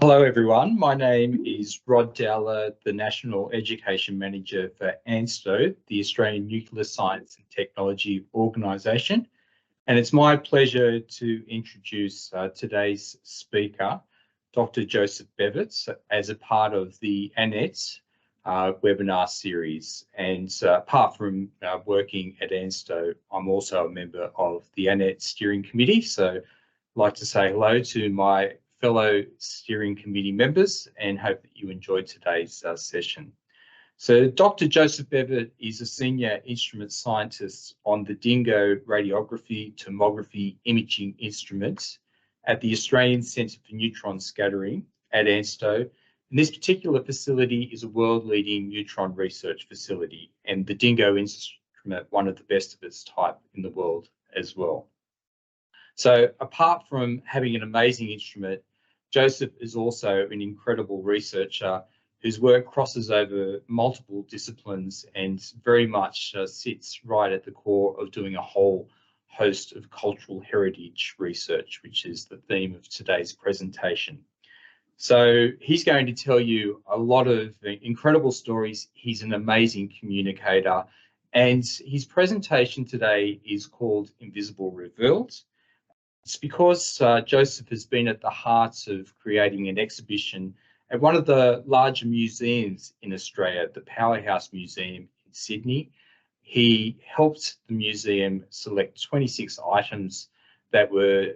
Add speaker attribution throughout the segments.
Speaker 1: Hello everyone, my name is Rod Dowler, the National Education Manager for ANSTO, the Australian Nuclear Science and Technology Organisation, and it's my pleasure to introduce today's speaker, Dr Joseph Bevitt, as a part of the ANENT webinar series. And apart from working at ANSTO, I'm also a member of the ANENT Steering Committee, so I'd like to say hello to my fellow steering committee members and hope that you enjoyed today's session. So Dr. Joseph Bevitt is a senior instrument scientist on the Dingo radiography tomography imaging instruments at the Australian Centre for Neutron Scattering at ANSTO. And this particular facility is a world-leading neutron research facility, and the Dingo instrument, one of the best of its type in the world as well. So apart from having an amazing instrument, Joseph is also an incredible researcher whose work crosses over multiple disciplines and very much sits right at the core of doing a whole host of cultural heritage research, which is the theme of today's presentation. So he's going to tell you a lot of incredible stories. He's an amazing communicator, and his presentation today is called Invisible Revealed. It's because Joseph has been at the heart of creating an exhibition at one of the larger museums in Australia, the Powerhouse Museum in Sydney. He helped the museum select 26 items that were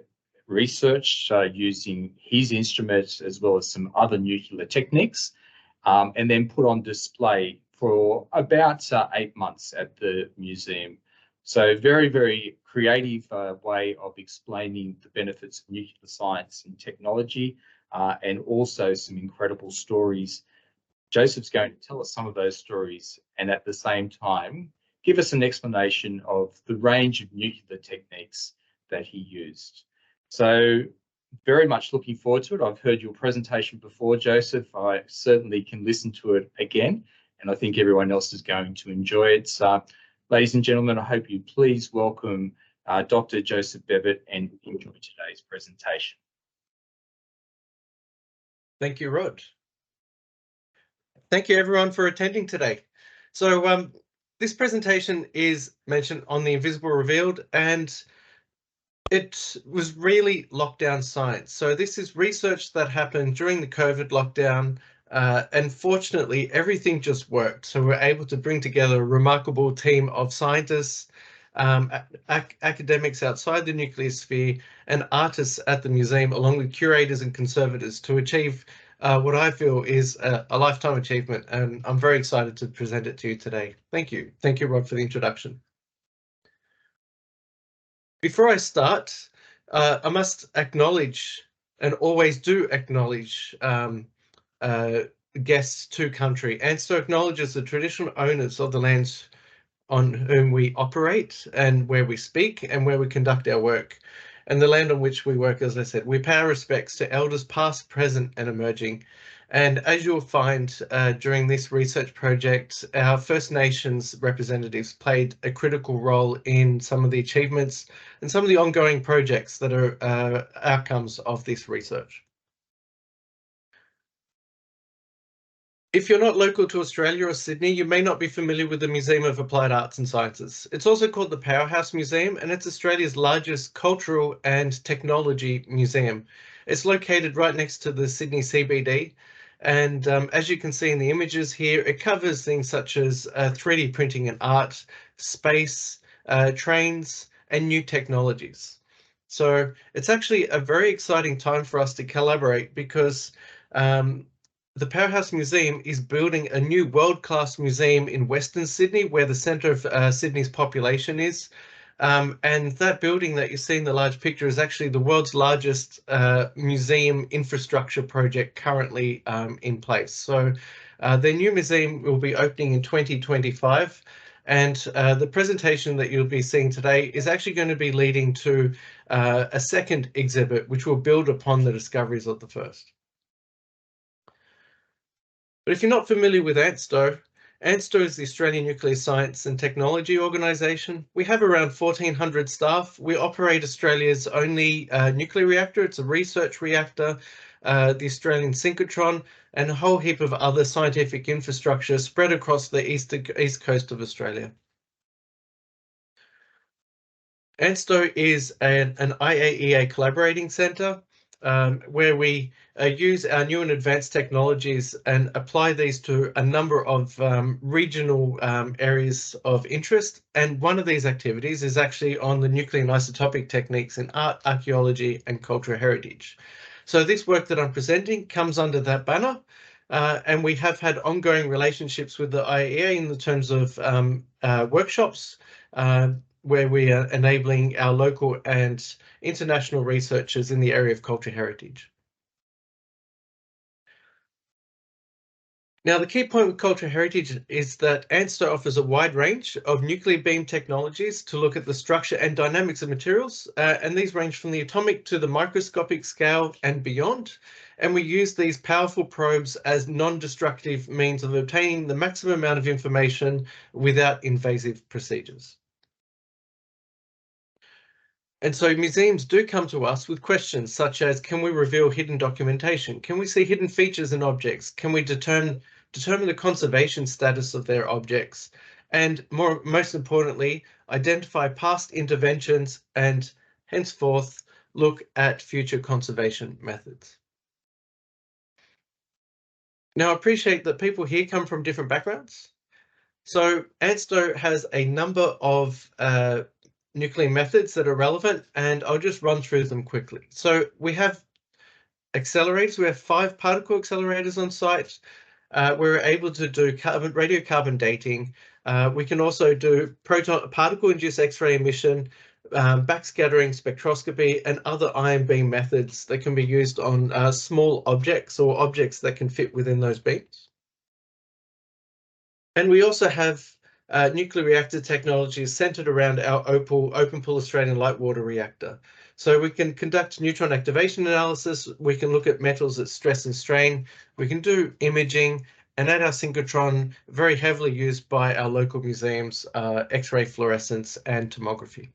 Speaker 1: researched using his instruments as well as some other nuclear techniques, and then put on display for about 8 months at the museum. So very, very creative way of explaining the benefits of nuclear science and technology, and also some incredible stories. Joseph's going to tell us some of those stories and at the same time give us an explanation of the range of nuclear techniques that he used. So very much looking forward to it. I've heard your presentation before, Joseph. I certainly can listen to it again, and I think everyone else is going to enjoy it. Ladies and gentlemen, I hope you please welcome Dr. Joseph Bevitt and enjoy today's presentation.
Speaker 2: Thank you, Rod. Thank you, everyone, for attending today. So this presentation is mentioned on the Invisible Revealed, and it was really lockdown science. So this is research that happened during the COVID lockdown. And fortunately, everything just worked. So we're able to bring together a remarkable team of scientists, academics outside the nuclear sphere, and artists at the museum, along with curators and conservators, to achieve what I feel is a lifetime achievement. And I'm very excited to present it to you today. Thank you. Thank you, Rod, for the introduction. Before I start, I must acknowledge, and always do acknowledge, guests to country. ANSTO acknowledges the traditional owners of the lands on whom we operate and where we speak and where we conduct our work, and the land on which we work. As I said, we pay our respects to elders past, present and emerging. And as you'll find during this research project, our First Nations representatives played a critical role in some of the achievements and some of the ongoing projects that are outcomes of this research. If you're not local to Australia or Sydney, you may not be familiar with the Museum of Applied Arts and Sciences. It's also called the Powerhouse Museum, and it's Australia's largest cultural and technology museum. It's located right next to the Sydney CBD, and as you can see in the images here, it covers things such as 3D printing and art, space, trains, and new technologies. So it's actually a very exciting time for us to collaborate, because the Powerhouse Museum is building a new world-class museum in Western Sydney, where the centre of Sydney's population is. And that building that you see in the large picture is actually the world's largest museum infrastructure project currently in place. So their new museum will be opening in 2025. And the presentation that you'll be seeing today is actually going to be leading to a second exhibit, which will build upon the discoveries of the first. But if you're not familiar with ANSTO, ANSTO is the Australian Nuclear Science and Technology Organisation. We have around 1,400 staff. We operate Australia's only nuclear reactor. It's a research reactor, the Australian synchrotron, and a whole heap of other scientific infrastructure spread across the east coast of Australia. ANSTO is an IAEA collaborating centre where we use our new and advanced technologies and apply these to a number of regional areas of interest. And one of these activities is actually on the nuclear and isotopic techniques in art, archaeology and cultural heritage. So this work that I'm presenting comes under that banner. And we have had ongoing relationships with the IAEA in the terms of workshops, where we are enabling our local and international researchers in the area of cultural heritage. Now, the key point with cultural heritage is that ANSTO offers a wide range of nuclear beam technologies to look at the structure and dynamics of materials, and these range from the atomic to the microscopic scale and beyond. And we use these powerful probes as non-destructive means of obtaining the maximum amount of information without invasive procedures. And so museums do come to us with questions such as, can we reveal hidden documentation? Can we see hidden features in objects? Can we determine the conservation status of their objects? And most importantly, identify past interventions and henceforth look at future conservation methods. Now, I appreciate that people here come from different backgrounds. So ANSTO has a number of nuclear methods that are relevant, and I'll just run through them quickly. So we have accelerators. We have 5 particle accelerators on site. We're able to do radiocarbon dating. We can also do particle-induced X-ray emission, backscattering spectroscopy, and other ion beam methods that can be used on small objects or objects that can fit within those beams. And we also have nuclear reactor technology is centered around our open pool Australian light water reactor. So we can conduct neutron activation analysis, we can look at metals at stress and strain, we can do imaging, and at our synchrotron, very heavily used by our local museums, X-ray fluorescence and tomography.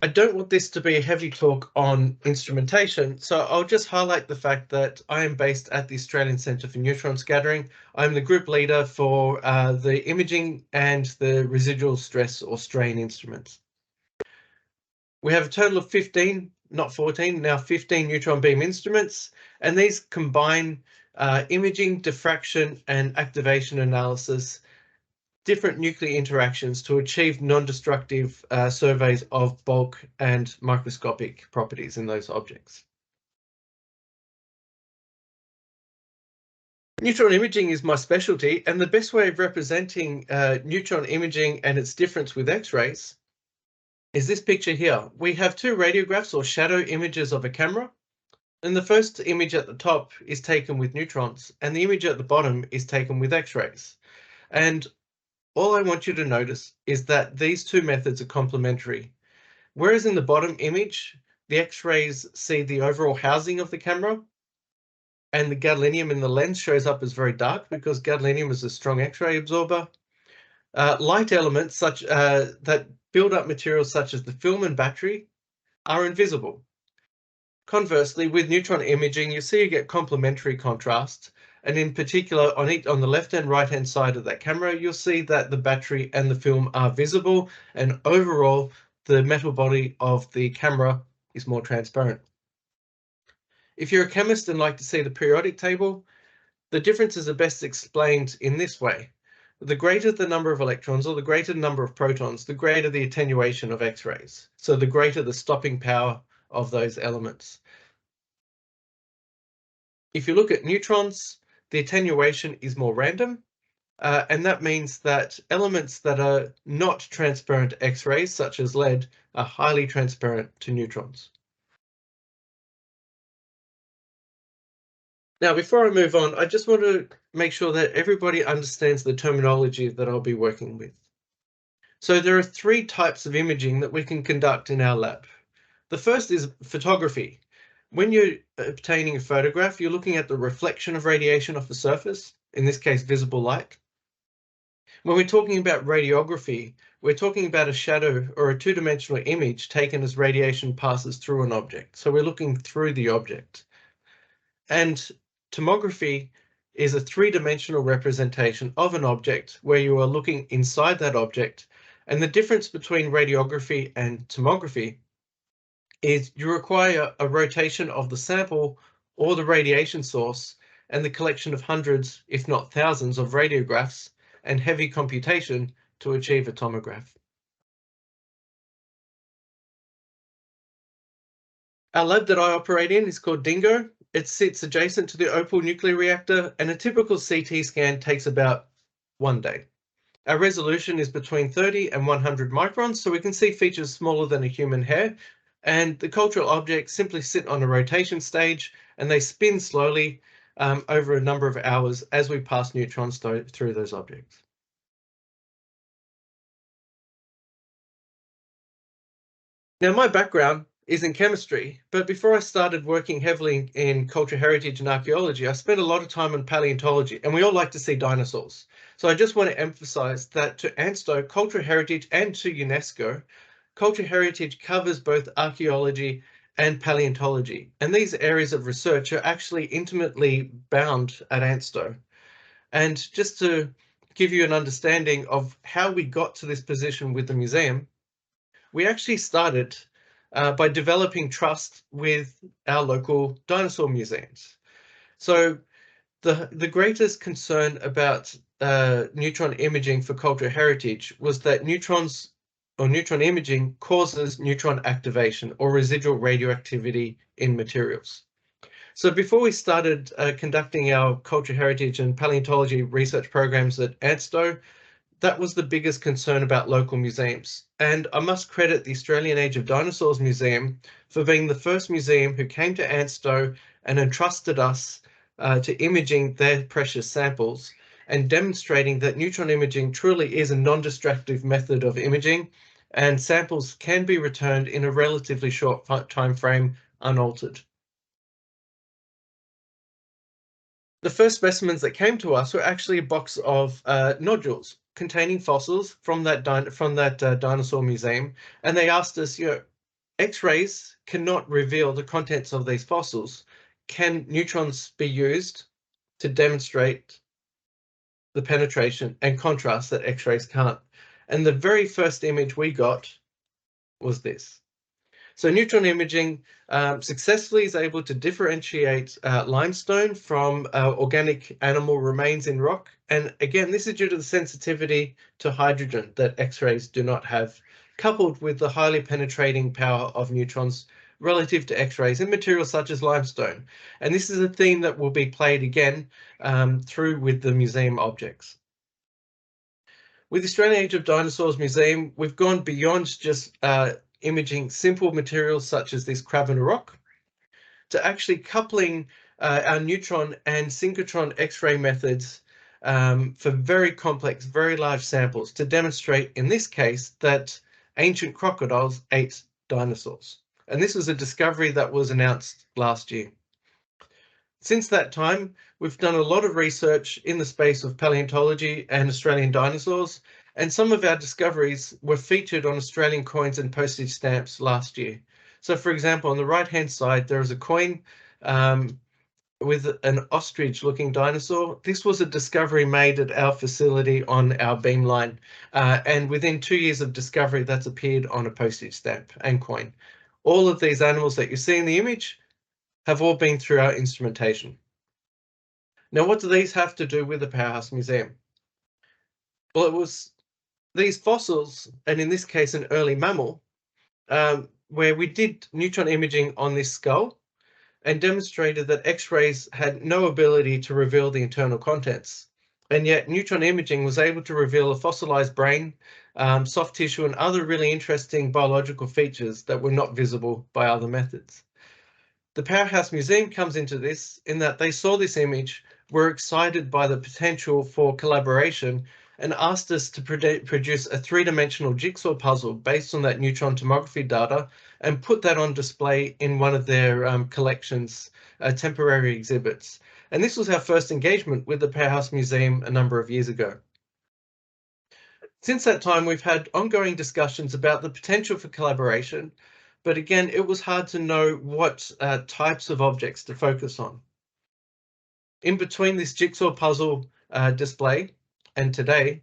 Speaker 2: I don't want this to be a heavy talk on instrumentation, so I'll just highlight the fact that I am based at the Australian Centre for Neutron Scattering. I'm the group leader for the imaging and the residual stress or strain instruments. We have a total of 15, not 14, now 15 neutron beam instruments, and these combine imaging, diffraction and activation analysis, different nuclear interactions to achieve non-destructive surveys of bulk and microscopic properties in those objects. Neutron imaging is my specialty, and the best way of representing neutron imaging and its difference with X-rays is this picture here. We have 2 radiographs or shadow images of a camera, and the first image at the top is taken with neutrons, and the image at the bottom is taken with X-rays. And all I want you to notice is that these 2 methods are complementary. Whereas in the bottom image, the X-rays see the overall housing of the camera, and the gadolinium in the lens shows up as very dark because gadolinium is a strong X-ray absorber. Light elements such that build up materials such as the film and battery are invisible. Conversely, with neutron imaging, you see you get complementary contrast. And in particular, on the left and right hand side of that camera, you'll see that the battery and the film are visible, and overall, the metal body of the camera is more transparent. If you're a chemist and like to see the periodic table, the differences are best explained in this way. The greater the number of electrons or the greater the number of protons, the greater the attenuation of X-rays. So the greater the stopping power of those elements. If you look at neutrons, the attenuation is more random, and that means that elements that are not transparent to X-rays, such as lead, are highly transparent to neutrons. Now, before I move on, I just want to make sure that everybody understands the terminology that I'll be working with. So there are 3 types of imaging that we can conduct in our lab. The first is photography. When you're obtaining a photograph, you're looking at the reflection of radiation off the surface, in this case, visible light. When we're talking about radiography, we're talking about a shadow or a two-dimensional image taken as radiation passes through an object. So we're looking through the object. And tomography is a three-dimensional representation of an object where you are looking inside that object. And the difference between radiography and tomography is you require a rotation of the sample or the radiation source and the collection of hundreds, if not thousands, of radiographs and heavy computation to achieve a tomograph. Our lab that I operate in is called Dingo. It sits adjacent to the Opal nuclear reactor, and a typical CT scan takes about 1 day. Our resolution is between 30 and 100 microns, so we can see features smaller than a human hair, and the cultural objects simply sit on a rotation stage and they spin slowly over a number of hours as we pass neutrons through those objects. Now, my background is in chemistry, but before I started working heavily in cultural heritage and archaeology, I spent a lot of time on palaeontology, and we all like to see dinosaurs. So I just want to emphasize that to ANSTO, cultural heritage, and to UNESCO, cultural heritage covers both archaeology and paleontology, and these areas of research are actually intimately bound at ANSTO. And just to give you an understanding of how we got to this position with the museum, we actually started by developing trust with our local dinosaur museums. So the greatest concern about neutron imaging for cultural heritage was that neutrons or neutron imaging causes neutron activation or residual radioactivity in materials. So before we started conducting our cultural heritage and paleontology research programs at ANSTO, that was the biggest concern about local museums. And I must credit the Australian Age of Dinosaurs Museum for being the first museum who came to ANSTO and entrusted us to imaging their precious samples and demonstrating that neutron imaging truly is a non-destructive method of imaging, and samples can be returned in a relatively short time frame unaltered. The first specimens that came to us were actually a box of nodules containing fossils from that dinosaur museum, and they asked us, X-rays cannot reveal the contents of these fossils. Can neutrons be used to demonstrate the penetration and contrast that X-rays can't? And the very first image we got was this. So neutron imaging successfully is able to differentiate limestone from organic animal remains in rock. And again, this is due to the sensitivity to hydrogen that X-rays do not have, coupled with the highly penetrating power of neutrons relative to X-rays in materials such as limestone. And this is a theme that will be played again through with the museum objects. With the Australian Age of Dinosaurs Museum, we've gone beyond just imaging simple materials such as this crab and a rock to actually coupling our neutron and synchrotron X-ray methods for very complex, very large samples to demonstrate, in this case, that ancient crocodiles ate dinosaurs. And this was a discovery that was announced last year. Since that time, we've done a lot of research in the space of paleontology and Australian dinosaurs, and some of our discoveries were featured on Australian coins and postage stamps last year. So, for example, on the right-hand side, there is a coin with an ostrich-looking dinosaur. This was a discovery made at our facility on our beamline, and within 2 years of discovery, that's appeared on a postage stamp and coin. All of these animals that you see in the image have all been through our instrumentation. Now, what do these have to do with the Powerhouse Museum? Well, it was these fossils, and in this case, an early mammal, where we did neutron imaging on this skull and demonstrated that X-rays had no ability to reveal the internal contents. And yet neutron imaging was able to reveal a fossilized brain, soft tissue, and other really interesting biological features that were not visible by other methods. The Powerhouse Museum comes into this in that they saw this image, were excited by the potential for collaboration, and asked us to produce a three-dimensional jigsaw puzzle based on that neutron tomography data and put that on display in one of their collections, temporary exhibits. And this was our first engagement with the Powerhouse Museum a number of years ago. Since that time, we've had ongoing discussions about the potential for collaboration, but again, it was hard to know what types of objects to focus on. In between this jigsaw puzzle display and today,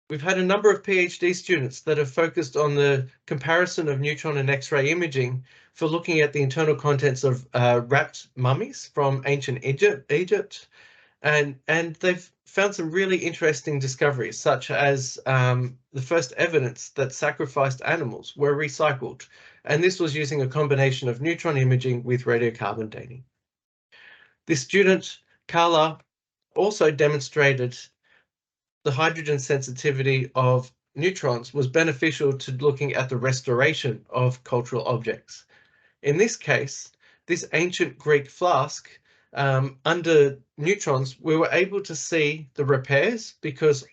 Speaker 2: we've had a number of PhD students that have focused on the comparison of neutron and X-ray imaging for looking at the internal contents of wrapped mummies from ancient Egypt. And they've found some really interesting discoveries, such as the first evidence that sacrificed animals were recycled. And this was using a combination of neutron imaging with radiocarbon dating. This student, Carla, also demonstrated the hydrogen sensitivity of neutrons was beneficial to looking at the restoration of cultural objects. In this case, this ancient Greek flask, under neutrons, we were able to see the repairs because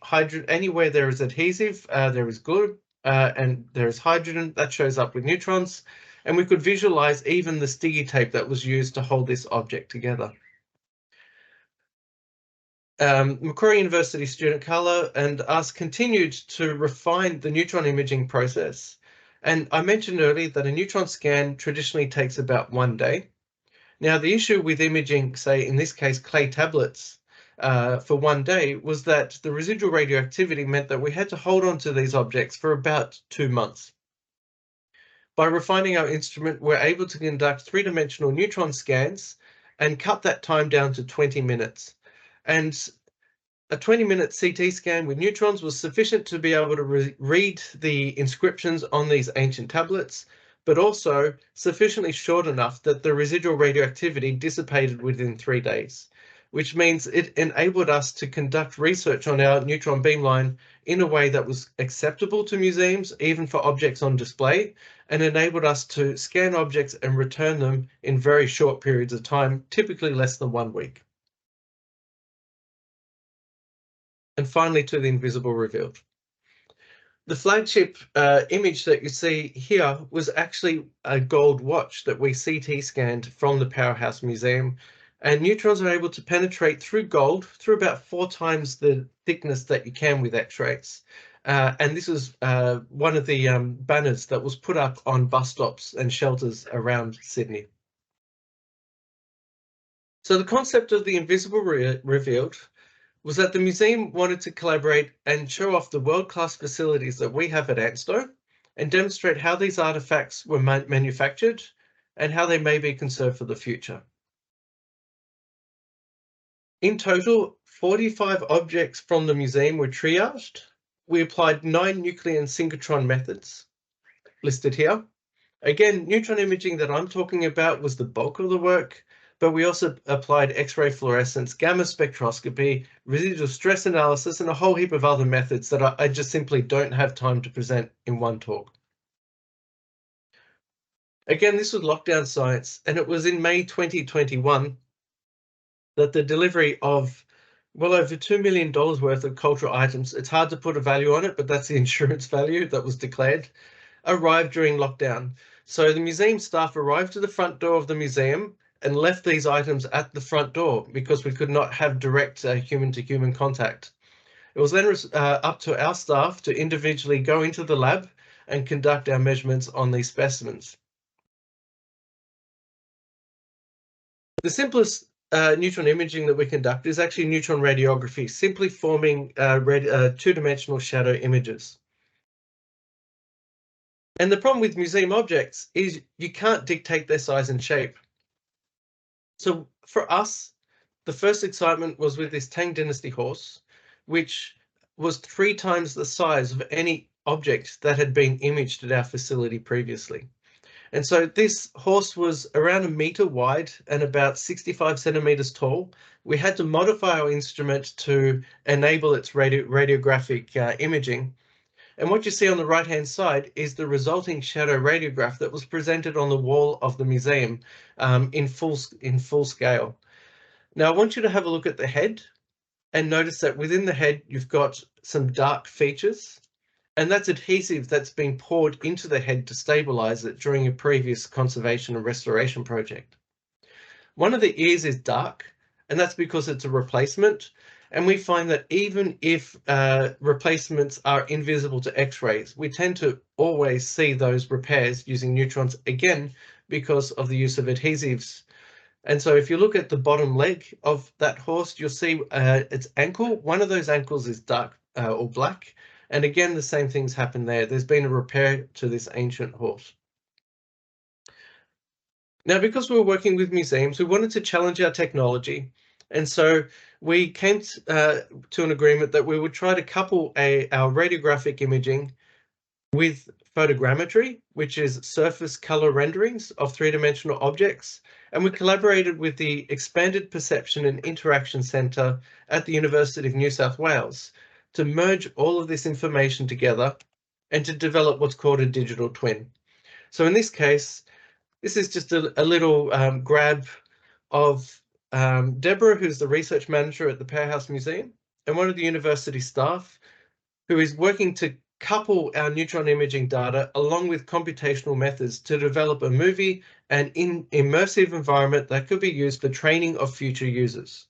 Speaker 2: anywhere there is adhesive, there is glue, and there is hydrogen that shows up with neutrons. And we could visualize even the sticky tape that was used to hold this object together. Macquarie University student Carla and us continued to refine the neutron imaging process. And I mentioned earlier that a neutron scan traditionally takes about 1 day. Now, the issue with imaging, say in this case, clay tablets for 1 day was that the residual radioactivity meant that we had to hold on to these objects for about 2 months. By refining our instrument, we're able to conduct three-dimensional neutron scans and cut that time down to 20 minutes. And a 20-minute CT scan with neutrons was sufficient to be able to read the inscriptions on these ancient tablets, but also sufficiently short enough that the residual radioactivity dissipated within 3 days, which means it enabled us to conduct research on our neutron beamline in a way that was acceptable to museums, even for objects on display, and enabled us to scan objects and return them in very short periods of time, typically less than 1 week. And finally, to the invisible revealed. The flagship image that you see here was actually a gold watch that we CT scanned from the Powerhouse Museum. And neutrons are able to penetrate through gold through about 4 times the thickness that you can with X-rays. And this is one of the banners that was put up on bus stops and shelters around Sydney. So the concept of the invisible revealed was that the museum wanted to collaborate and show off the world-class facilities that we have at ANSTO and demonstrate how these artifacts were manufactured and how they may be conserved for the future. In total, 45 objects from the museum were triaged. We applied 9 nuclear and synchrotron methods listed here. Again, neutron imaging that I'm talking about was the bulk of the work, but we also applied X-ray fluorescence, gamma spectroscopy, residual stress analysis, and a whole heap of other methods that I just simply don't have time to present in one talk. Again, this was lockdown science, and it was in May 2021 that the delivery of well over $2 million worth of cultural items, it's hard to put a value on it, but that's the insurance value that was declared, arrived during lockdown. So the museum staff arrived to the front door of the museum and left these items at the front door because we could not have direct human-to-human contact. It was then up to our staff to individually go into the lab and conduct our measurements on these specimens. The simplest neutron imaging that we conduct is actually neutron radiography, simply forming two-dimensional shadow images. And the problem with museum objects is you can't dictate their size and shape. So for us, the first excitement was with this Tang Dynasty horse, which was 3 times the size of any object that had been imaged at our facility previously. And so this horse was around 1 meter wide and about 65 centimeters tall. We had to modify our instrument to enable its radiographic imaging. And what you see on the right-hand side is the resulting shadow radiograph that was presented on the wall of the museum in full scale. Now I want you to have a look at the head. and notice that within the head, you've got some dark features, and that's adhesive that's been poured into the head to stabilize it during a previous conservation and restoration project. One of the ears is dark, and that's because it's a replacement. And we find that even if replacements are invisible to X-rays, we tend to always see those repairs using neutrons again because of the use of adhesives. And so if you look at the bottom leg of that horse, you'll see its ankle. One of those ankles is dark or black. And again, the same things happen there. There's been a repair to this ancient horse. Now, because we're working with museums, we wanted to challenge our technology. And so we came to an agreement that we would try to couple our radiographic imaging with photogrammetry, which is surface color renderings of three-dimensional objects. And we collaborated with the Expanded Perception and Interaction Centre at the University of New South Wales to merge all of this information together and to develop what's called a digital twin. So in this case, this is just a little grab of Deborah, who's the research manager at the Powerhouse Museum, and one of the university staff who is working to couple our neutron imaging data along with computational methods to develop a movie and immersive environment that could be used for training of future users.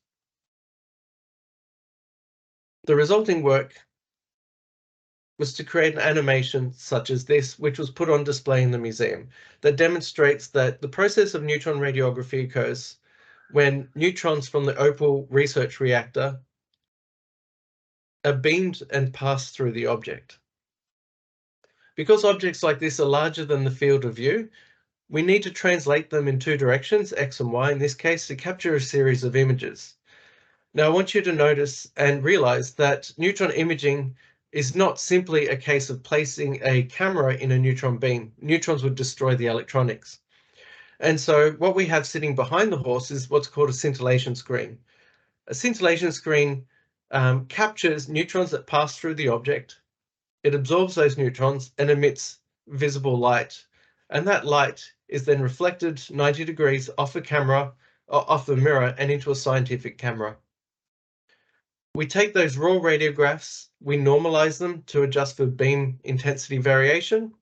Speaker 2: The resulting work was to create an animation such as this, which was put on display in the museum, that demonstrates that the process of neutron radiography occurs when neutrons from the Opal research reactor are beamed and pass through the object. Because objects like this are larger than the field of view, we need to translate them in two directions, X and Y in this case, to capture a series of images. Now, I want you to notice and realize that neutron imaging is not simply a case of placing a camera in a neutron beam. Neutrons would destroy the electronics. And so what we have sitting behind the horse is what's called a scintillation screen. A scintillation screen captures neutrons that pass through the object. It absorbs those neutrons and emits visible light. And that light is then reflected 90 degrees off a camera, or off the mirror, and into a scientific camera. We take those raw radiographs, we normalize them to adjust for beam intensity variation,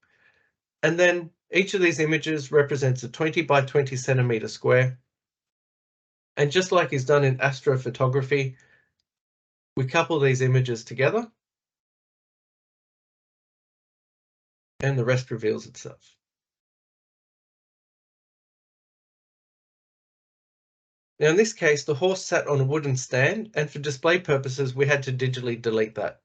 Speaker 2: and then each of these images represents a 20 by 20 centimeter square. And just like is done in astrophotography, we couple these images together, and the rest reveals itself. Now, in this case, the horse sat on a wooden stand, and for display purposes, we had to digitally delete that.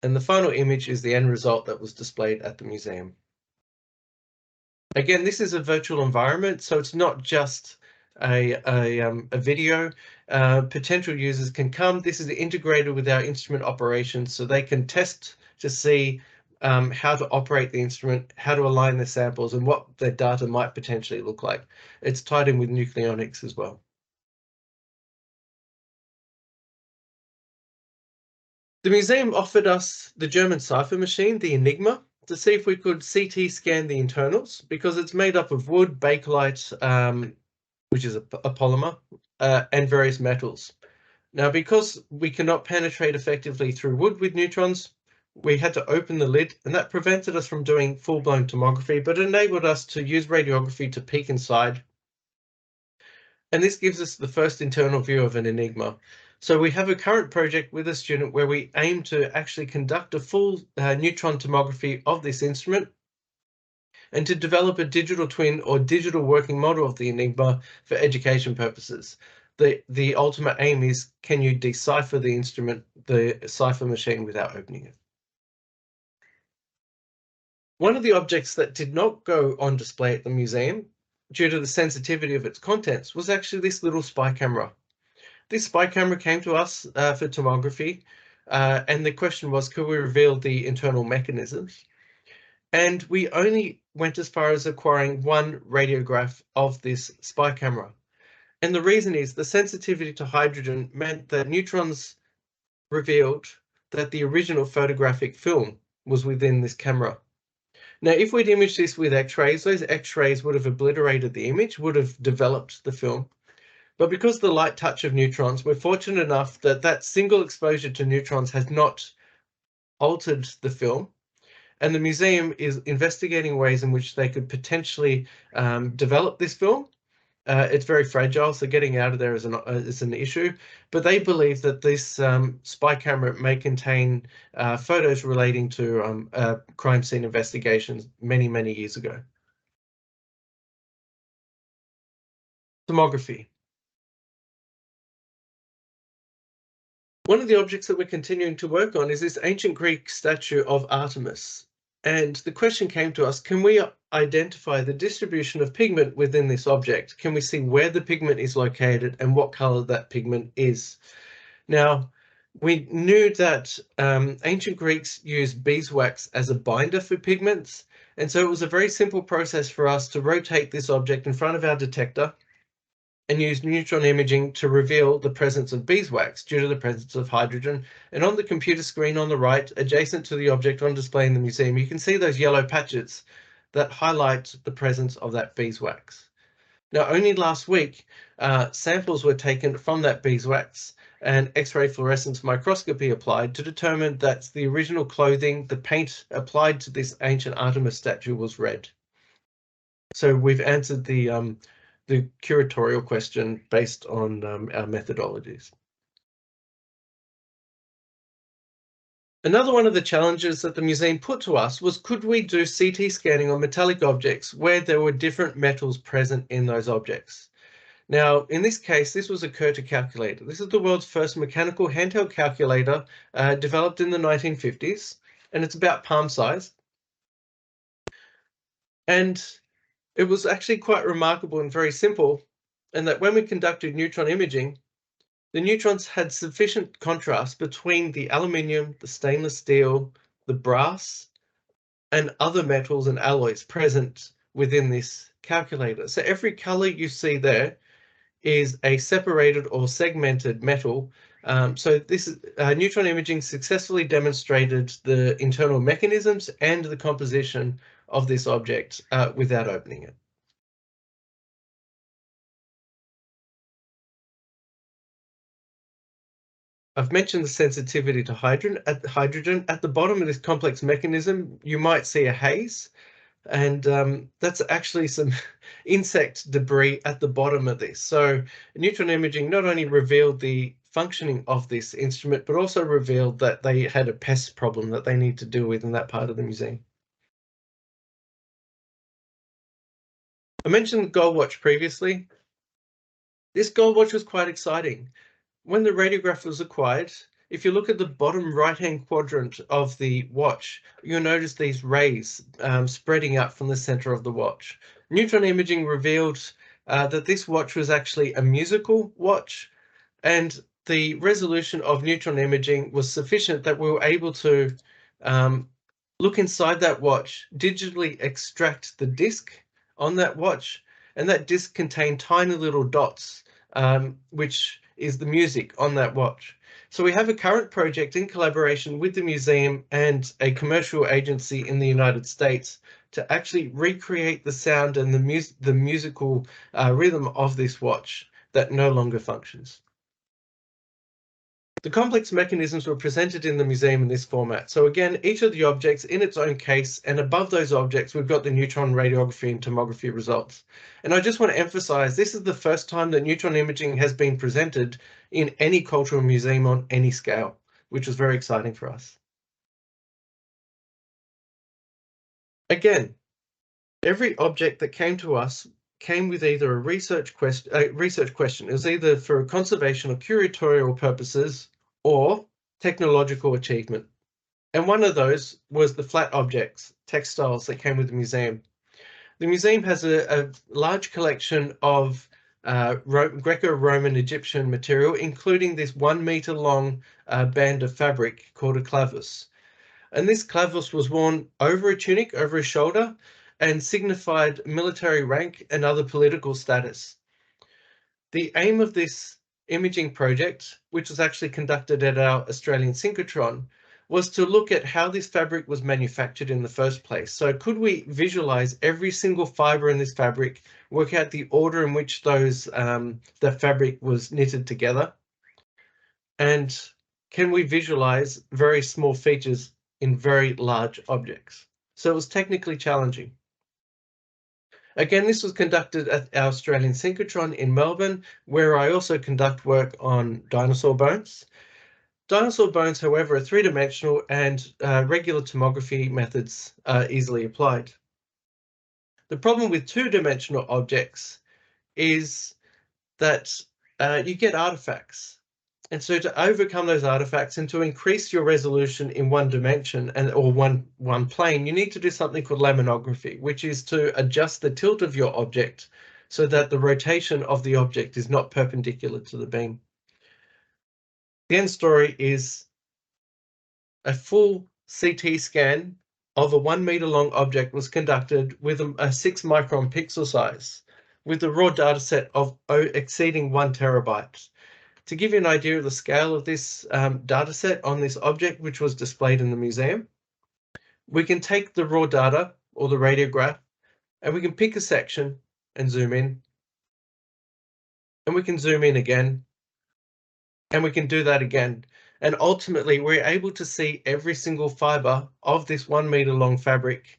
Speaker 2: And the final image is the end result that was displayed at the museum. Again, this is a virtual environment, so it's not just a video. Potential users can come. This is integrated with our instrument operations, so they can test to see how to operate the instrument, how to align the samples, and what their data might potentially look like. It's tied in with nucleonics as well. The museum offered us the German cipher machine, the Enigma, to see if we could CT scan the internals, because it's made up of wood, bakelite, which is a polymer, and various metals. Now, because we cannot penetrate effectively through wood with neutrons, we had to open the lid, and that prevented us from doing full-blown tomography, but enabled us to use radiography to peek inside. And this gives us the first internal view of an Enigma. So we have a current project with a student where we aim to actually conduct a full neutron tomography of this instrument and to develop a digital twin or digital working model of the Enigma for education purposes. The ultimate aim is, can you decipher the instrument, the cipher machine, without opening it? One of the objects that did not go on display at the museum, due to the sensitivity of its contents, was actually this little spy camera. This spy camera came to us for tomography, and the question was, could we reveal the internal mechanisms? And we only went as far as acquiring one radiograph of this spy camera. And the reason is the sensitivity to hydrogen meant that neutrons revealed that the original photographic film was within this camera. Now, if we'd imaged this with X-rays, those X-rays would have obliterated the image, would have developed the film. But because of the light touch of neutrons, we're fortunate enough that that single exposure to neutrons has not altered the film. And the museum is investigating ways in which they could potentially develop this film. It's very fragile, so getting out of there is an issue. But they believe that this spy camera may contain photos relating to crime scene investigations many, many years ago. Tomography. One of the objects that we're continuing to work on is this ancient Greek statue of Artemis. And the question came to us, can we identify the distribution of pigment within this object? Can we see where the pigment is located and what color that pigment is? Now, we knew that ancient Greeks used beeswax as a binder for pigments. And so it was a very simple process for us to rotate this object in front of our detector and use neutron imaging to reveal the presence of beeswax due to the presence of hydrogen. And on the computer screen on the right, adjacent to the object on display in the museum, you can see those yellow patches that highlight the presence of that beeswax. Now, only last week, samples were taken from that beeswax and X-ray fluorescence microscopy applied to determine that the original clothing, the paint applied to this ancient Artemis statue was red. So we've answered the curatorial question based on our methodologies. Another one of the challenges that the museum put to us was, could we do CT scanning on metallic objects where there were different metals present in those objects? Now, in this case, this was a Curta calculator. This is the world's first mechanical handheld calculator developed in the 1950s, and it's about palm size. And it was actually quite remarkable and very simple, and that when we conducted neutron imaging, the neutrons had sufficient contrast between the aluminium, the stainless steel, the brass, and other metals and alloys present within this calculator. So every color you see there is a separated or segmented metal. So this neutron imaging successfully demonstrated the internal mechanisms and the composition of this object without opening it. I've mentioned the sensitivity to hydrogen. At the bottom of this complex mechanism, you might see a haze, and that's actually some insect debris at the bottom of this. So neutron imaging not only revealed the functioning of this instrument, but also revealed that they had a pest problem that they need to deal with in that part of the museum. I mentioned the gold watch previously. This gold watch was quite exciting. When the radiograph was acquired, if you look at the bottom right-hand quadrant of the watch, you'll notice these rays spreading out from the center of the watch. Neutron imaging revealed that this watch was actually a musical watch, and the resolution of neutron imaging was sufficient that we were able to look inside that watch, digitally extract the disc on that watch, and that disc contained tiny little dots, which is the music on that watch. So we have a current project in collaboration with the museum and a commercial agency in the United States to actually recreate the sound and the musical rhythm of this watch that no longer functions. The complex mechanisms were presented in the museum in this format. So again, each of the objects in its own case, and above those objects, we've got the neutron radiography and tomography results. And I just want to emphasize, this is the first time that neutron imaging has been presented in any cultural museum on any scale, which was very exciting for us. Again, every object that came to us came with either a research question. It was either for conservation or curatorial purposes or technological achievement. And one of those was the flat objects, textiles that came with the museum. The museum has a large collection of Greco-Roman Egyptian material, including this 1 meter long band of fabric called a clavus. And this clavus was worn over a tunic, over a shoulder, and signified military rank and other political status. The aim of this imaging project, which was actually conducted at our Australian synchrotron, was to look at how this fabric was manufactured in the first place. So could we visualize every single fiber in this fabric, work out the order in which the fabric was knitted together? And can we visualize very small features in very large objects? So it was technically challenging. Again, this was conducted at our Australian synchrotron in Melbourne, where I also conduct work on dinosaur bones. Dinosaur bones, however, are three-dimensional and regular tomography methods are easily applied. The problem with two-dimensional objects is that you get artifacts. And so to overcome those artifacts and to increase your resolution in one dimension or one plane, you need to do something called laminography, which is to adjust the tilt of your object so that the rotation of the object is not perpendicular to the beam. The end story is a full CT scan of a 1 meter long object was conducted with a 6 micron pixel size with a raw data set of exceeding 1 terabyte. To give you an idea of the scale of this data set on this object, which was displayed in the museum, we can take the raw data or the radiograph and we can pick a section and zoom in, and we can zoom in again, and we can do that again. And ultimately, we're able to see every single fiber of this 1 meter long fabric.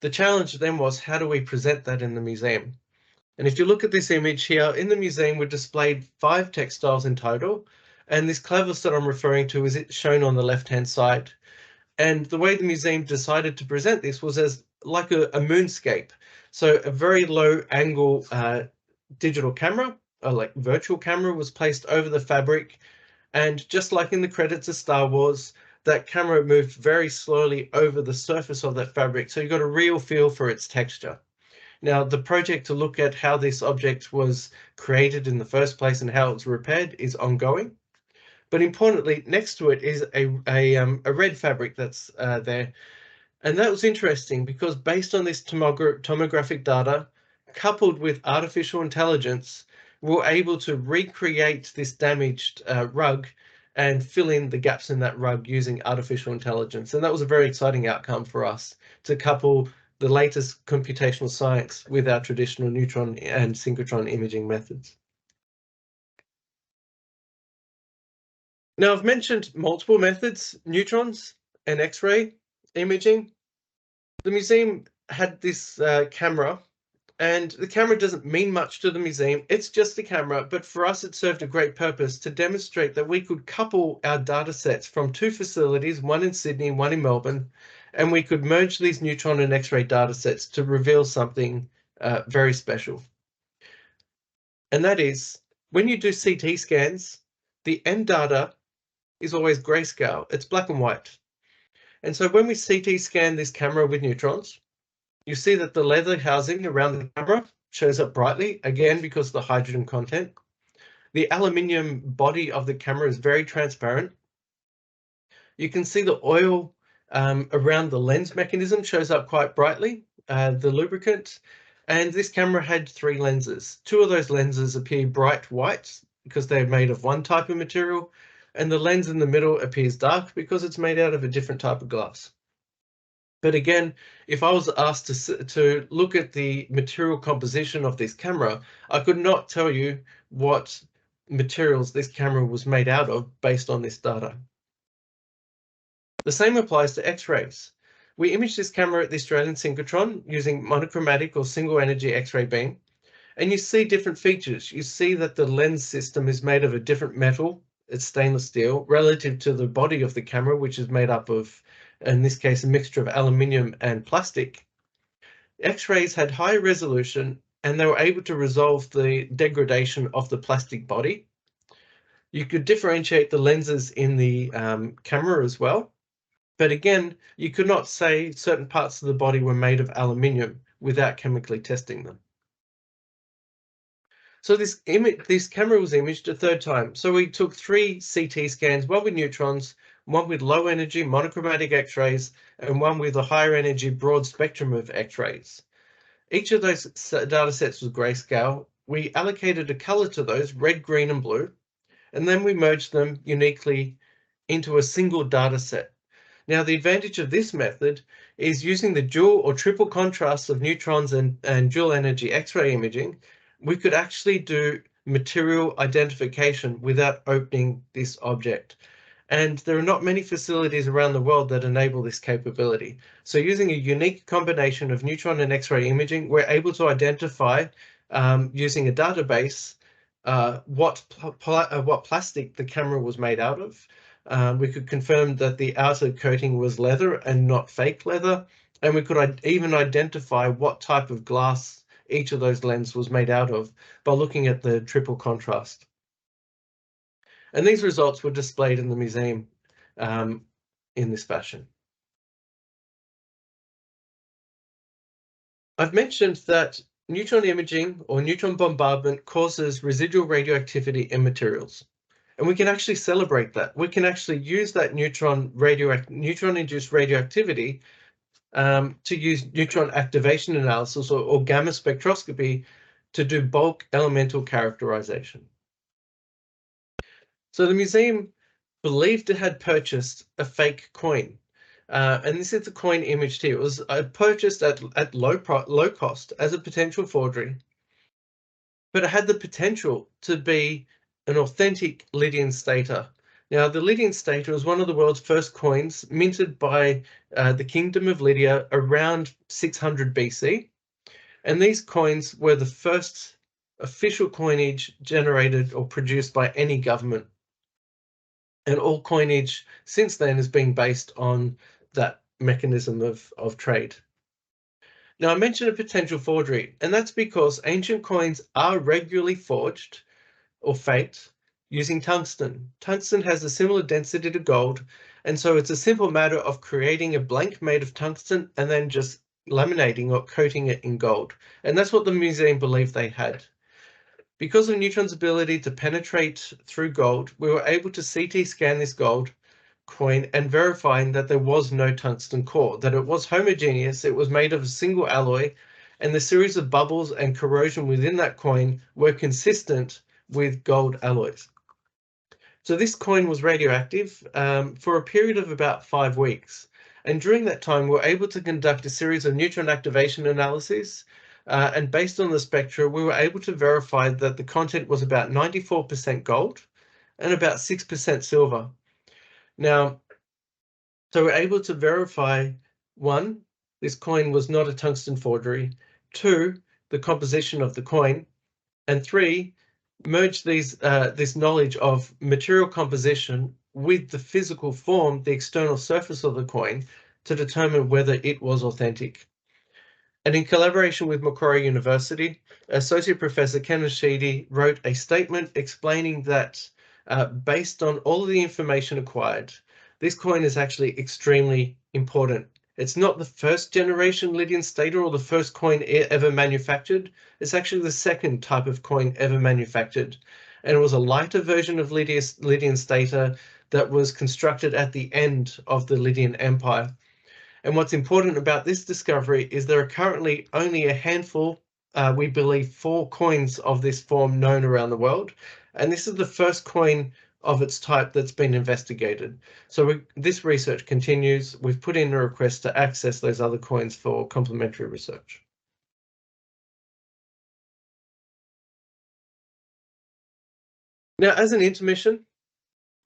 Speaker 2: The challenge then was, how do we present that in the museum? And if you look at this image here, in the museum, we've displayed 5 textiles in total. And this clevis that I'm referring to is shown on the left-hand side. And the way the museum decided to present this was as like a moonscape. So a very low angle digital camera, like virtual camera, was placed over the fabric. And just like in the credits of Star Wars, that camera moved very slowly over the surface of that fabric. So you got a real feel for its texture. Now, the project to look at how this object was created in the first place and how it's repaired is ongoing. But importantly, next to it is a red fabric that's there. And that was interesting because based on this tomographic data, coupled with artificial intelligence, we're able to recreate this damaged rug and fill in the gaps in that rug using artificial intelligence. And that was a very exciting outcome for us to couple the latest computational science with our traditional neutron and synchrotron imaging methods. Now, I've mentioned multiple methods, neutrons and X-ray imaging. The museum had this camera, and the camera doesn't mean much to the museum. It's just a camera, but for us, it served a great purpose to demonstrate that we could couple our data sets from 2 facilities, one in Sydney, one in Melbourne, and we could merge these neutron and X-ray data sets to reveal something very special. And that is, when you do CT scans, the end data is always grayscale. It's black and white. And so when we CT scan this camera with neutrons, you see that the leather housing around the camera shows up brightly, again, because of the hydrogen content. The aluminium body of the camera is very transparent. You can see the oil around the lens mechanism shows up quite brightly, the lubricant. And this camera had 3 lenses. 2 of those lenses appear bright white because they're made of one type of material, and the lens in the middle appears dark because it's made out of a different type of glass. But again, if I was asked to look at the material composition of this camera, I could not tell you what materials this camera was made out of based on this data. The same applies to X-rays. We imaged this camera at the Australian synchrotron using monochromatic or single energy X-ray beam, and you see different features. You see that the lens system is made of a different metal, it's stainless steel, relative to the body of the camera, which is made up of, in this case, a mixture of aluminium and plastic. X-rays had higher resolution and they were able to resolve the degradation of the plastic body. You could differentiate the lenses in the camera as well. But again, you could not say certain parts of the body were made of aluminium without chemically testing them. So this camera was imaged a 3rd time. So we took 3 CT scans, one with neutrons, one with low energy monochromatic X-rays, and one with a higher energy broad spectrum of X-rays. Each of those data sets was grayscale. We allocated a color to those, red, green, and blue, and then we merged them uniquely into a single data set. Now, the advantage of this method is using the dual or triple contrast of neutrons and dual energy X-ray imaging, we could actually do material identification without opening this object. And there are not many facilities around the world that enable this capability. So using a unique combination of neutron and X-ray imaging, we're able to identify, using a database, what plastic the camera was made out of. We could confirm that the outer coating was leather and not fake leather, and we could even identify what type of glass each of those lenses was made out of by looking at the triple contrast. And these results were displayed in the museum in this fashion. I've mentioned that neutron imaging or neutron bombardment causes residual radioactivity in materials. And we can actually celebrate that. We can actually use that neutron-induced radioactivity to use neutron activation analysis or gamma spectroscopy to do bulk elemental characterization. So the museum believed it had purchased a fake coin. And this is the coin imaged here. It was purchased at low cost as a potential forgery, but it had the potential to be an authentic Lydian stater. Now, the Lydian stater was one of the world's first coins minted by the Kingdom of Lydia around 600 BC. And these coins were the first official coinage generated or produced by any government. And all coinage since then has been based on that mechanism of trade. Now, I mentioned a potential forgery, and that's because ancient coins are regularly forged or faked using tungsten. Tungsten has a similar density to gold, and so it's a simple matter of creating a blank made of tungsten and then just laminating or coating it in gold. And that's what the museum believed they had. Because of neutron's ability to penetrate through gold, we were able to CT scan this gold coin and verifying that there was no tungsten core, that it was homogeneous, it was made of a single alloy, and the series of bubbles and corrosion within that coin were consistent with gold alloys. So this coin was radioactive for a period of about 5 weeks. And during that time, we were able to conduct a series of neutron activation analyses. And based on the spectra, we were able to verify that the content was about 94% gold and about 6% silver. Now, so we're able to verify, 1, this coin was not a tungsten forgery, 2, the composition of the coin, and 3, merge this knowledge of material composition with the physical form, the external surface of the coin, to determine whether it was authentic. And in collaboration with Macquarie University, Associate Professor Kenneth Sheedy wrote a statement explaining that based on all of the information acquired, this coin is actually extremely important. It's not the first generation Lydian stater or the first coin ever manufactured. It's actually the second type of coin ever manufactured. And it was a lighter version of Lydian stater that was constructed at the end of the Lydian Empire. And what's important about this discovery is there are currently only a handful, we believe 4 coins of this form known around the world. And this is the first coin of its type that's been investigated. So this research continues. We've put in a request to access those other coins for complementary research. Now, as an intermission,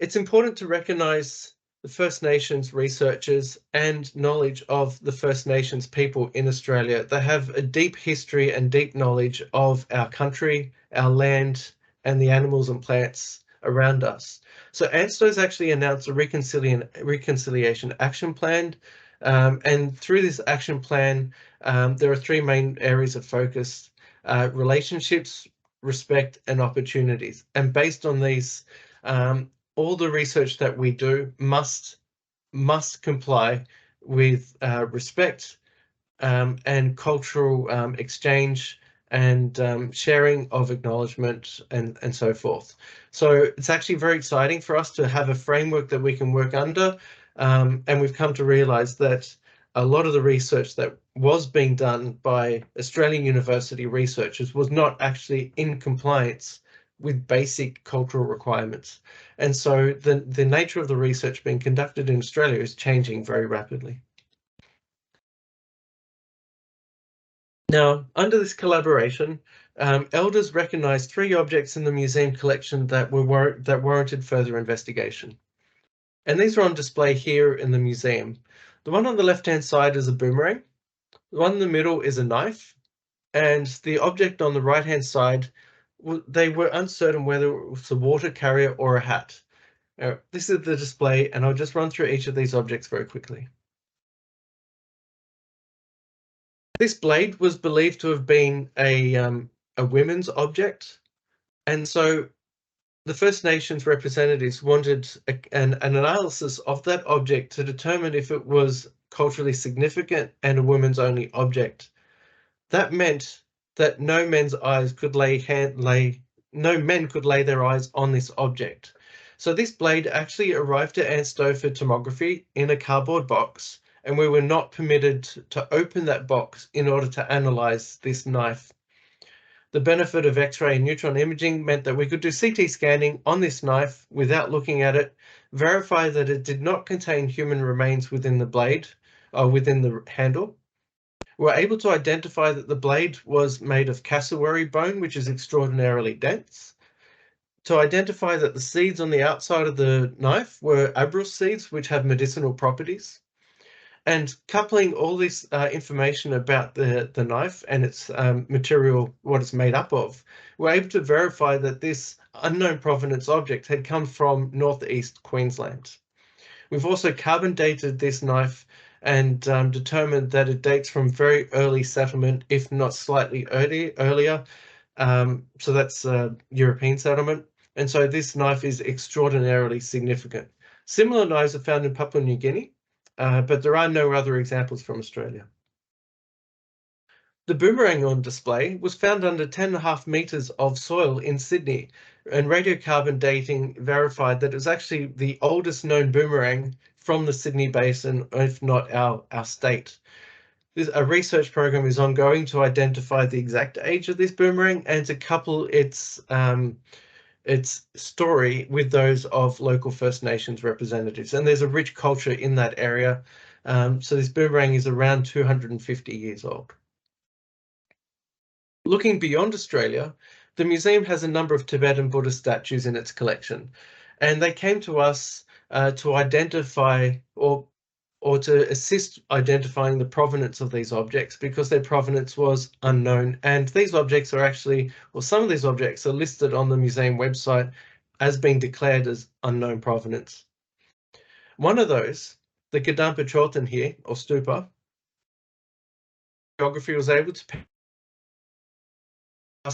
Speaker 2: it's important to recognize the First Nations researchers and knowledge of the First Nations people in Australia. They have a deep history and deep knowledge of our country, our land, and the animals and plants around us. So ANSTO has actually announced a reconciliation action plan. And through this action plan, there are 3 main areas of focus: relationships, respect, and opportunities. And based on these, all the research that we do must comply with respect and cultural exchange and sharing of acknowledgement and so forth. So it's actually very exciting for us to have a framework that we can work under, and we've come to realise that a lot of the research that was being done by Australian university researchers was not actually in compliance with basic cultural requirements. And so the nature of the research being conducted in Australia is changing very rapidly. Now, under this collaboration, elders recognised 3 objects in the museum collection that warranted further investigation. And these are on display here in the museum. The one on the left-hand side is a boomerang. The one in the middle is a knife. And the object on the right-hand side, they were uncertain whether it was a water carrier or a hat. Now, this is the display, and I'll just run through each of these objects very quickly. This blade was believed to have been a women's object, and so the First Nations representatives wanted an analysis of that object to determine if it was culturally significant and a woman's only object. That meant that no men could lay their eyes on this object. So this blade actually arrived at ANSTO for tomography in a cardboard box, and we were not permitted to open that box in order to analyze this knife. The benefit of X-ray and neutron imaging meant that we could do CT scanning on this knife without looking at it, verify that it did not contain human remains within the blade, or within the handle. We were able to identify that the blade was made of cassowary bone, which is extraordinarily dense. To identify that the seeds on the outside of the knife were abrus seeds, which have medicinal properties. And coupling all this information about the knife and its material, what it's made up of, we're able to verify that this unknown provenance object had come from northeast Queensland. We've also carbon dated this knife and determined that it dates from very early settlement, if not slightly earlier. So that's European settlement. And so this knife is extraordinarily significant. Similar knives are found in Papua New Guinea, but there are no other examples from Australia. The boomerang on display was found under 10.5 meters of soil in Sydney, and radiocarbon dating verified that it was actually the oldest known boomerang from the Sydney Basin, if not our state. A research program is ongoing to identify the exact age of this boomerang and to couple its story with those of local First Nations representatives. And there's a rich culture in that area. So this boomerang is around 250 years old. Looking beyond Australia, the museum has a number of Tibetan Buddhist statues in its collection, and they came to us to identify or to assist identifying the provenance of these objects, because their provenance was unknown. And these objects are actually, or some of these objects are listed on the museum website as being declared as unknown provenance. One of those, the Gadampa Cholten here, or stupa, geography was able to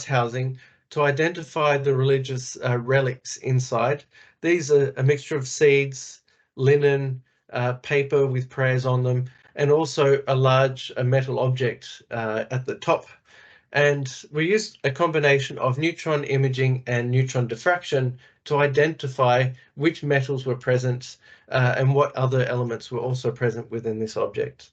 Speaker 2: housing to identify the religious relics inside. These are a mixture of seeds, linen, paper with prayers on them, and also a large metal object at the top. And we used a combination of neutron imaging and neutron diffraction to identify which metals were present and what other elements were also present within this object.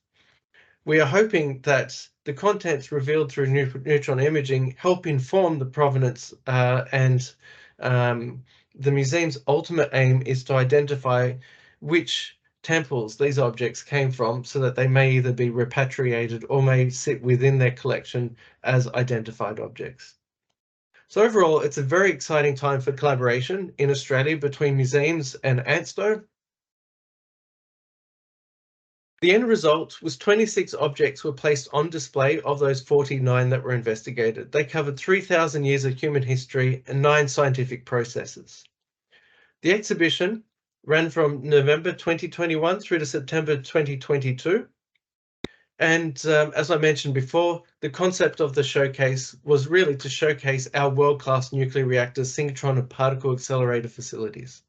Speaker 2: We are hoping that the contents revealed through neutron imaging help inform the provenance, and the museum's ultimate aim is to identify which temples these objects came from, so that they may either be repatriated or may sit within their collection as identified objects. So overall, it's a very exciting time for collaboration in Australia between museums and ANSTO. The end result was 26 objects were placed on display of those 49 that were investigated. They covered 3,000 years of human history and 9 scientific processes. The exhibition ran from November 2021 through to September 2022. And as I mentioned before, the concept of the showcase was really to showcase our world-class nuclear reactor, synchrotron and particle accelerator facilities.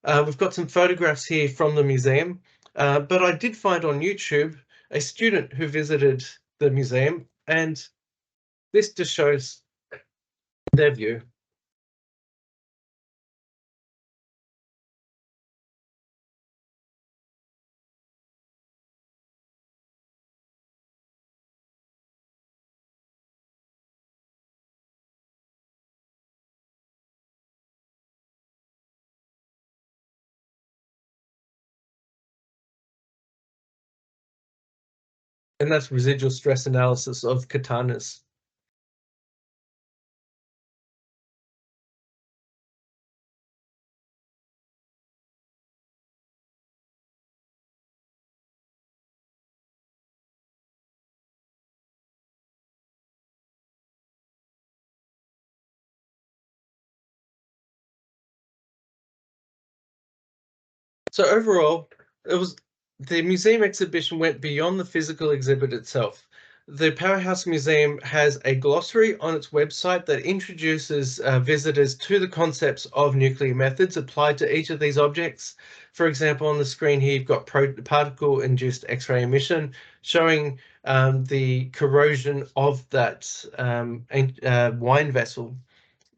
Speaker 2: We've got some photographs here from the museum. But I did find on YouTube a student who visited the museum, and this just shows their view. And that's residual stress analysis of katanas. So overall, the museum exhibition went beyond the physical exhibit itself. The Powerhouse Museum has a glossary on its website that introduces visitors to the concepts of nuclear methods applied to each of these objects. For example, on the screen here, you've got particle-induced X-ray emission, showing the corrosion of that wine vessel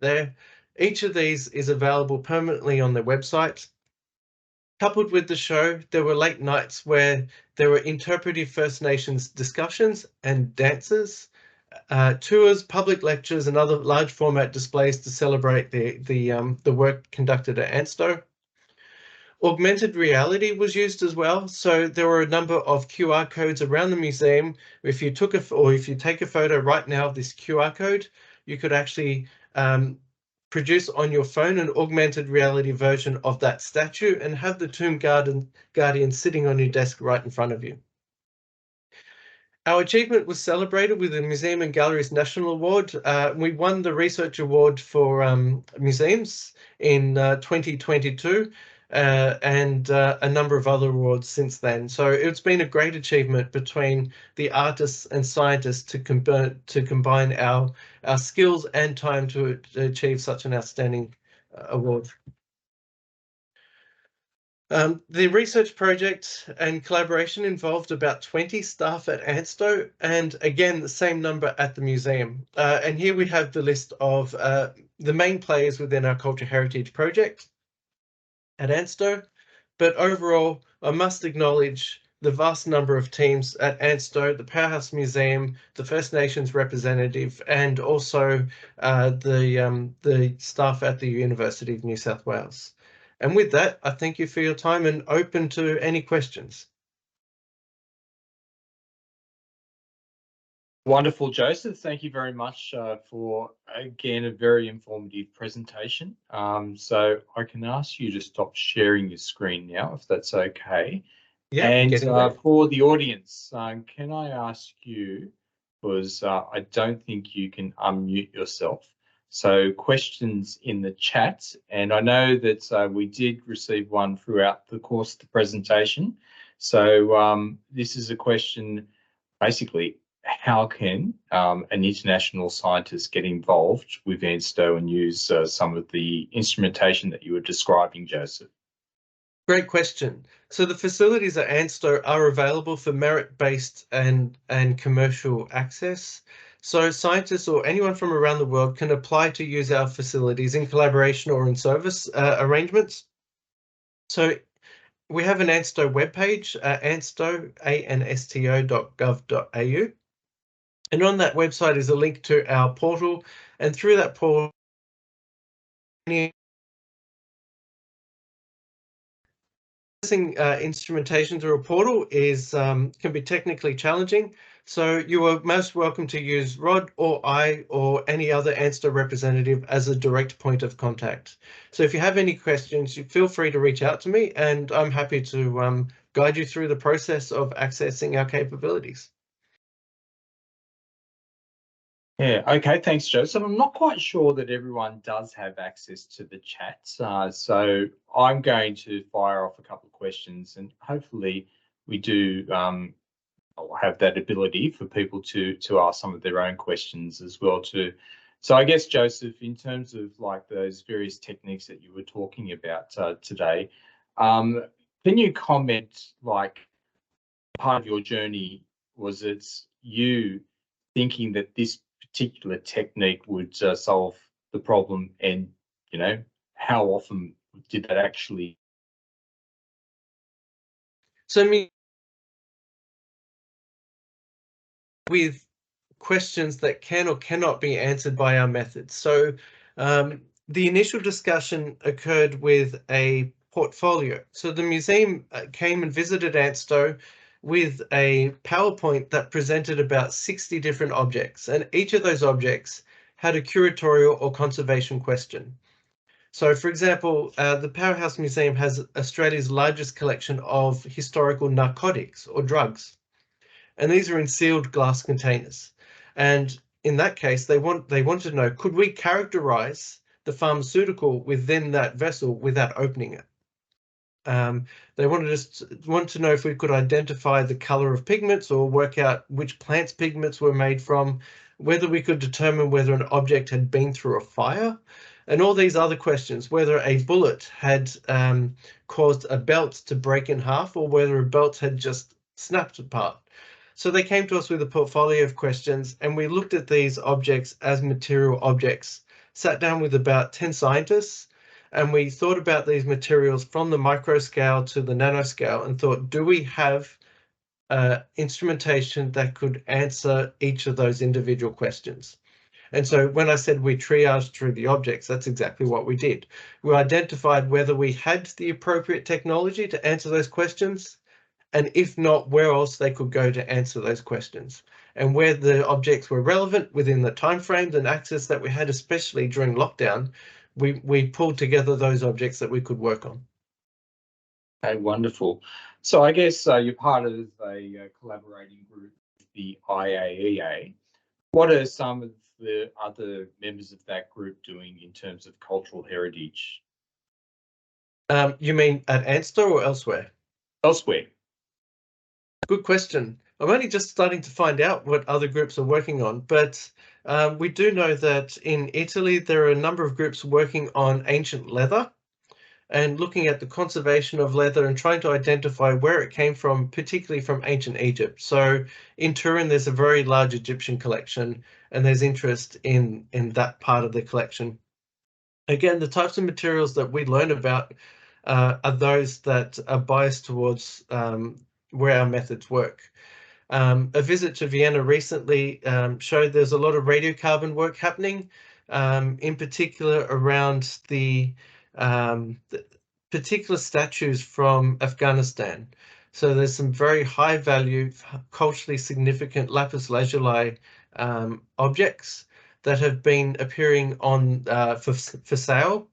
Speaker 2: there. Each of these is available permanently on their website. Coupled with the show, there were late nights where there were interpretive First Nations discussions and dances, tours, public lectures, and other large format displays to celebrate the work conducted at ANSTO. Augmented reality was used as well, so there were a number of QR codes around the museum. If you take a photo right now of this QR code, you could actually produce on your phone an augmented reality version of that statue and have the tomb guardian sitting on your desk right in front of you. Our achievement was celebrated with the Museum and Galleries National Award. We won the Research Award for Museums in 2022 and a number of other awards since then. So it's been a great achievement between the artists and scientists to combine our skills and time to achieve such an outstanding award. The research project and collaboration involved about 20 staff at ANSTO, and again, the same number at the museum. And here we have the list of the main players within our Culture Heritage project at ANSTO. But overall, I must acknowledge the vast number of teams at ANSTO, the Powerhouse Museum, the First Nations representative, and also the staff at the University of New South Wales. And with that, I thank you for your time and open to any questions.
Speaker 1: Wonderful, Joseph. Thank you very much for, again, a very informative presentation. So I can ask you to stop sharing your screen now, if that's okay.
Speaker 2: Yeah,
Speaker 1: and for the audience, can I ask you, because I don't think you can unmute yourself, so questions in the chat, and I know that we did receive one throughout the course of the presentation. So this is a question, basically, how can an international scientist get involved with ANSTO and use some of the instrumentation that you were describing, Joseph?
Speaker 2: Great question. So the facilities at ANSTO are available for merit-based and commercial access. So scientists or anyone from around the world can apply to use our facilities in collaboration or in service arrangements. So we have an ANSTO webpage, ANSTO, ansto.gov.au. And on that website is a link to our portal. And through that portal, instrumentation through a portal is can be technically challenging. So you are most welcome to use Rod or I or any other ANSTO representative as a direct point of contact. So if you have any questions, you feel free to reach out to me, and I'm happy to guide you through the process of accessing our capabilities.
Speaker 1: Yeah, okay, thanks, Joseph. I'm not quite sure that everyone does have access to the chat, so I'm going to fire off a couple of questions, and hopefully we do have that ability for people to ask some of their own questions as well too. So I guess, Joseph, in terms of like those various techniques that you were talking about today, can you comment, like, part of your journey, was it you thinking that this particular technique would solve the problem, and how often did that actually?
Speaker 2: So with questions that can or cannot be answered by our methods. So the initial discussion occurred with a portfolio. So the museum came and visited ANSTO with a PowerPoint that presented about 60 different objects, and each of those objects had a curatorial or conservation question. So, for example, the Powerhouse Museum has Australia's largest collection of historical narcotics or drugs, and these are in sealed glass containers. And in that case, they want to know, could we characterize the pharmaceutical within that vessel without opening it? They want to know if we could identify the color of pigments or work out which plants pigments were made from, whether we could determine whether an object had been through a fire, and all these other questions, whether a bullet had caused a belt to break in half or whether a belt had just snapped apart. So they came to us with a portfolio of questions, and we looked at these objects as material objects, sat down with about 10 scientists, and we thought about these materials from the micro scale to the nanoscale and thought, do we have instrumentation that could answer each of those individual questions? And so when I said we triaged through the objects, that's exactly what we did. We identified whether we had the appropriate technology to answer those questions, and if not, where else they could go to answer those questions, and where the objects were relevant within the timeframes and access that we had, especially during lockdown, we pulled together those objects that we could work on.
Speaker 1: Okay, wonderful. So I guess you're part of a collaborating group, the IAEA. What are some of the other members of that group doing in terms of cultural heritage?
Speaker 2: You mean at ANSTO or elsewhere?
Speaker 1: Elsewhere.
Speaker 2: Good question. I'm only just starting to find out what other groups are working on, but we do know that in Italy there are a number of groups working on ancient leather and looking at the conservation of leather and trying to identify where it came from, particularly from ancient Egypt. So in Turin, there's a very large Egyptian collection, and there's interest in that part of the collection. Again, the types of materials that we learn about are those that are biased towards where our methods work. A visit to Vienna recently showed there's a lot of radiocarbon work happening, in particular around the particular statues from Afghanistan. So there's some very high value, culturally significant lapis lazuli objects that have been appearing on for sale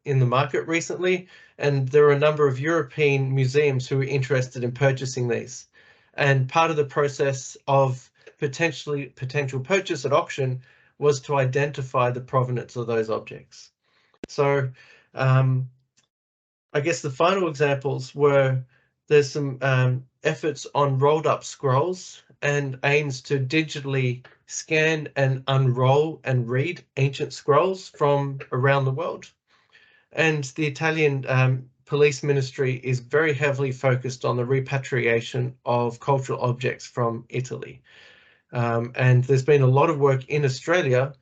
Speaker 2: in the market recently, and there are a number of European museums who are interested in purchasing these. And part of the process of potential purchase at auction was to identify the provenance of those objects. So I guess the final examples were there's some efforts on rolled up scrolls and aims to digitally scan and unroll and read ancient scrolls from around the world. And the Italian police ministry is very heavily focused on the repatriation of cultural objects from Italy. And there's been a lot of work in Australia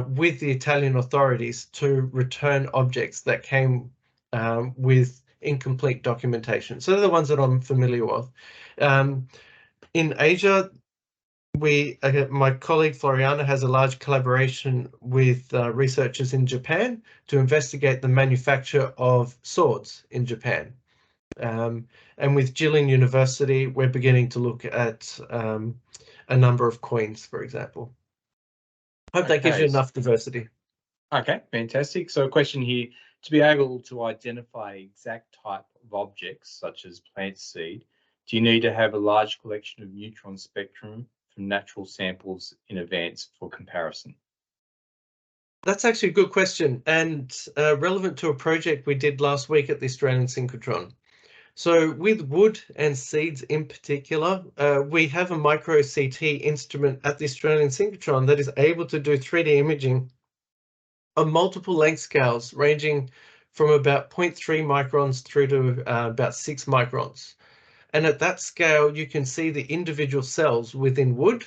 Speaker 2: with the Italian authorities to return objects that came with incomplete documentation. So they're the ones that I'm familiar with. In Asia, my colleague Floriana has a large collaboration with researchers in Japan to investigate the manufacture of swords in Japan. And with Jilin University, we're beginning to look at a number of coins, for example. Hope that gives you enough diversity.
Speaker 1: Okay, fantastic. So a question here, to be able to identify exact type of objects, such as plant seed, do you need to have a large collection of neutron spectrum from natural samples in advance for comparison?
Speaker 2: That's actually a good question, and relevant to a project we did last week at the Australian synchrotron. So with wood and seeds in particular, we have a microCT instrument at the Australian synchrotron that is able to do 3D imaging on multiple length scales ranging from about 0.3 microns through to about 6 microns. And at that scale, you can see the individual cells within wood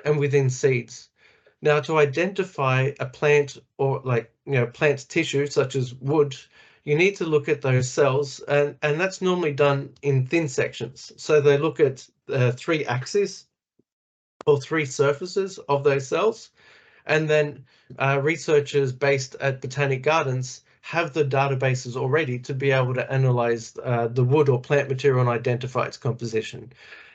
Speaker 2: and within seeds. Now, to identify a plant or plant tissue such as wood, you need to look at those cells, and that's normally done in thin sections. So they look at 3 axes or 3 surfaces of those cells, and then researchers based at Botanic Gardens have the databases already to be able to analyze the wood or plant material and identify its composition.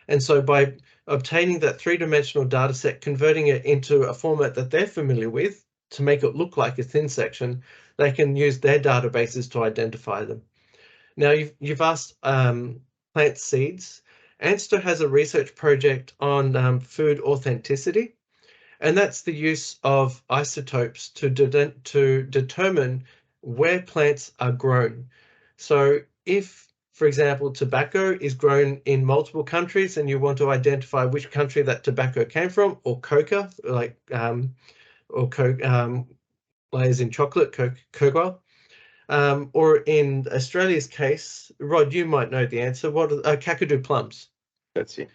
Speaker 2: And so by obtaining that three-dimensional data set, converting it into a format that they're familiar with to make it look like a thin section, they can use their databases to identify them. Now, you've asked plant seeds. ANSTO has a research project on food authenticity, and that's the use of isotopes to determine where plants are grown. So if, for example, tobacco is grown in multiple countries and you want to identify which country that tobacco came from, or coca, like layers in chocolate, cocoa, or in Australia's case, Rod, you might know the answer. What are Kakadu plums?
Speaker 1: That's it.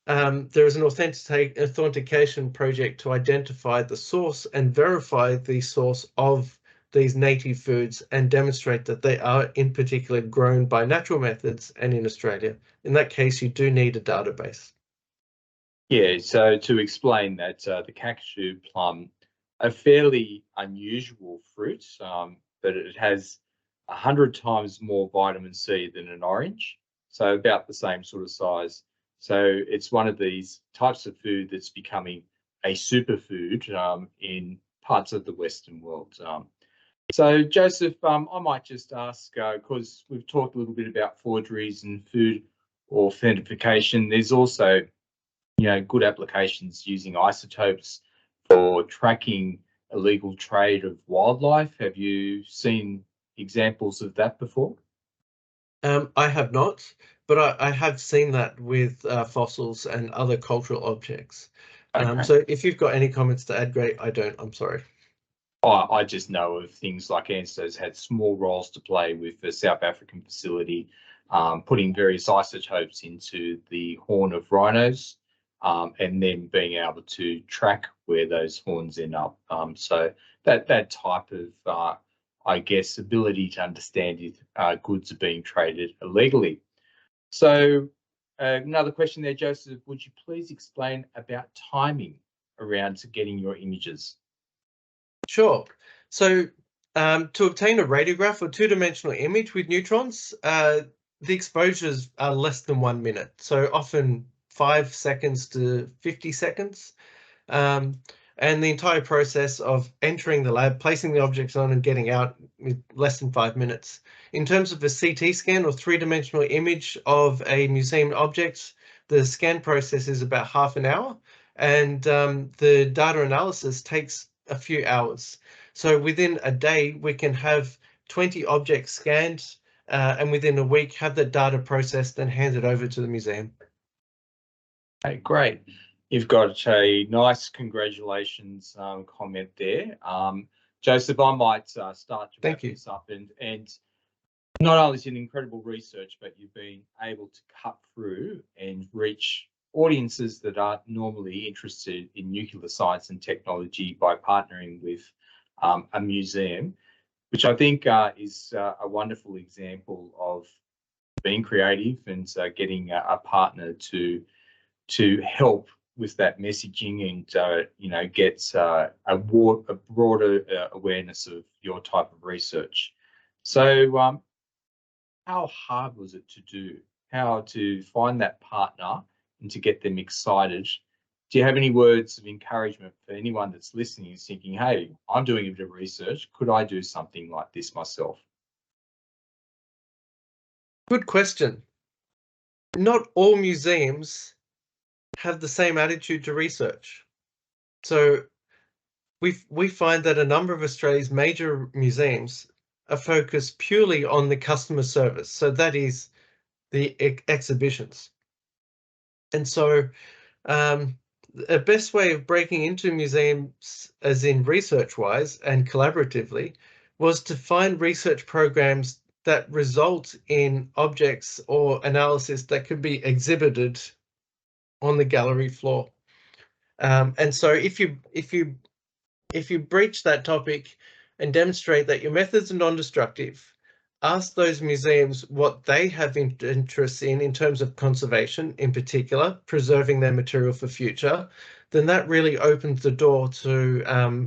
Speaker 2: There is an authentication project to identify the source and verify the source of these native foods and demonstrate that they are in particular grown by natural methods and in Australia. In that case, you do need a database.
Speaker 1: Yeah, so to explain that, the Kakadu plum, a fairly unusual fruit, but it has 100 times more vitamin C than an orange, so about the same sort of size. So it's one of these types of food that's becoming a superfood in parts of the Western world. So Joseph, I might just ask, because we've talked a little bit about forgeries and food authentication. There's also, good applications using isotopes for tracking illegal trade of wildlife. Have you seen examples of that before?
Speaker 2: I have not, but I have seen that with fossils and other cultural objects.
Speaker 1: Okay.
Speaker 2: So if you've got any comments to add, great. I don't, I'm sorry.
Speaker 1: I just know of things like ANSTO's had small roles to play with the South African facility, putting various isotopes into the horn of rhinos, and then being able to track where those horns end up. So that type of, I guess, ability to understand if goods are being traded illegally. So another question there, Joseph, would you please explain about timing around getting your images?
Speaker 2: Sure. So to obtain a radiograph or two-dimensional image with neutrons, the exposures are less than 1 minute. So often 5 seconds to 50 seconds. And the entire process of entering the lab, placing the objects on and getting out with less than 5 minutes. In terms of a CT scan or three-dimensional image of a museum object, the scan process is about half an hour, and the data analysis takes a few hours. So within a day, we can have 20 objects scanned, and within a week have the data processed and handed over to the museum.
Speaker 1: Okay, great. You've got a nice congratulations comment there. Joseph, I might start to wrap this up, and not only is it incredible research, but you've been able to cut through and reach audiences that aren't normally interested in nuclear science and technology by partnering with a museum, which I think is a wonderful example of being creative and getting a partner to help with that messaging and gets a broader awareness of your type of research. So how hard was it to do? How to find that partner and to get them excited? Do you have any words of encouragement for anyone that's listening and thinking, hey, I'm doing a bit of research, could I do something like this myself?
Speaker 2: Good question. Not all museums have the same attitude to research. So we find that a number of Australia's major museums are focused purely on the customer service. So that is the exhibitions. And so the best way of breaking into museums, as in research-wise and collaboratively, was to find research programs that result in objects or analysis that could be exhibited on the gallery floor. And so if you breach that topic and demonstrate that your methods are non-destructive, ask those museums what they have interest in terms of conservation, in particular, preserving their material for future, then that really opens the door to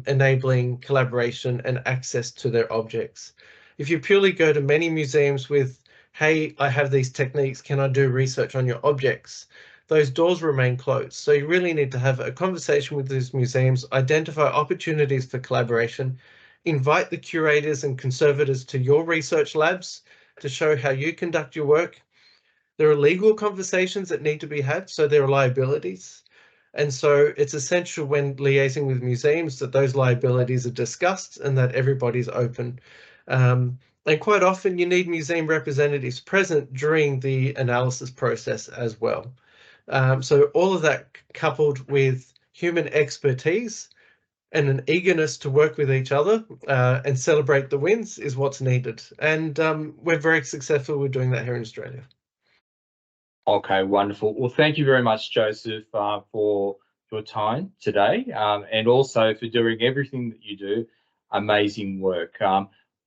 Speaker 2: enabling collaboration and access to their objects. If you purely go to many museums with, hey, I have these techniques, can I do research on your objects? Those doors remain closed. So you really need to have a conversation with these museums, identify opportunities for collaboration, invite the curators and conservators to your research labs to show how you conduct your work. There are legal conversations that need to be had, so there are liabilities. And so it's essential when liaising with museums that those liabilities are discussed and that everybody's open. And quite often you need museum representatives present during the analysis process as well. So all of that coupled with human expertise and an eagerness to work with each other and celebrate the wins is what's needed. And we're very successful with doing that here in Australia.
Speaker 1: Okay, wonderful. Well, thank you very much, Joseph, for your time today, and also for doing everything that you do. Amazing work.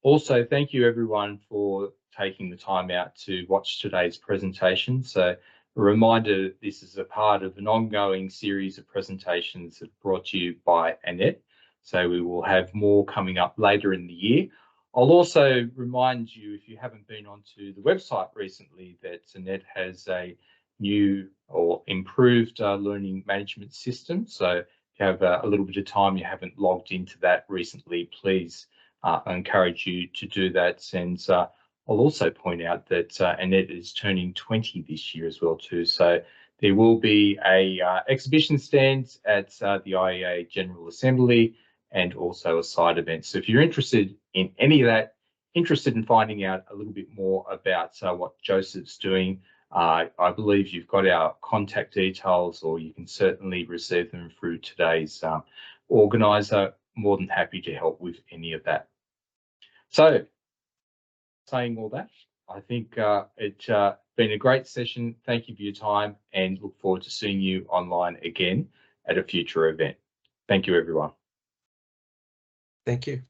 Speaker 1: Also, thank you everyone for taking the time out to watch today's presentation. So a reminder, this is a part of an ongoing series of presentations that are brought to you by ANENT. So we will have more coming up later in the year. I'll also remind you, if you haven't been onto the website recently, that ANENT has a new or improved learning management system. So if you have a little bit of time, you haven't logged into that recently, please, I encourage you to do that. And I'll also point out that ANENT is turning 20 this year as well too. So there will be a exhibition stand at the IEA General Assembly, and also a side event. So if you're interested in any of that, interested in finding out a little bit more about what Joseph's doing, I believe you've got our contact details, or you can certainly receive them through today's organiser. More than happy to help with any of that. So, saying all that, I think it's been a great session. Thank you for your time, and look forward to seeing you online again at a future event. Thank you, everyone.
Speaker 2: Thank you.